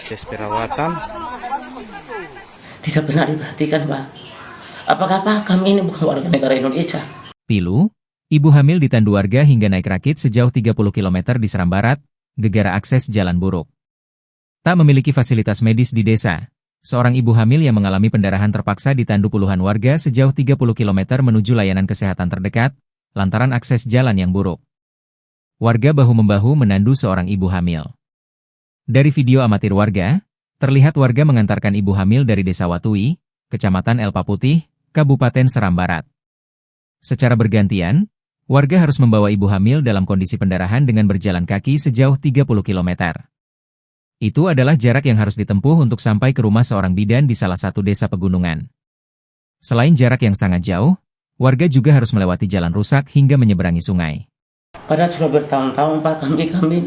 tes perawatan. Tidak pernah diperhatikan, Pak. Apakah kami ini bukan warga negara Indonesia? Pilu, ibu hamil ditandu warga hingga naik rakit sejauh 30 km di Seram Barat, gegara akses jalan buruk. Tak memiliki fasilitas medis di desa, seorang ibu hamil yang mengalami pendarahan terpaksa ditandu puluhan warga sejauh 30 km menuju layanan kesehatan terdekat, lantaran akses jalan yang buruk. Warga bahu-membahu menandu seorang ibu hamil. Dari video amatir warga, terlihat warga mengantarkan ibu hamil dari Desa Watui, Kecamatan Elpa Putih, Kabupaten Seram Barat. Secara bergantian, warga harus membawa ibu hamil dalam kondisi pendarahan dengan berjalan kaki sejauh 30 km. Itu adalah jarak yang harus ditempuh untuk sampai ke rumah seorang bidan di salah satu desa pegunungan. Selain jarak yang sangat jauh, warga juga harus melewati jalan rusak hingga menyeberangi sungai. Padahal sudah bertahun-tahun, Pak, kami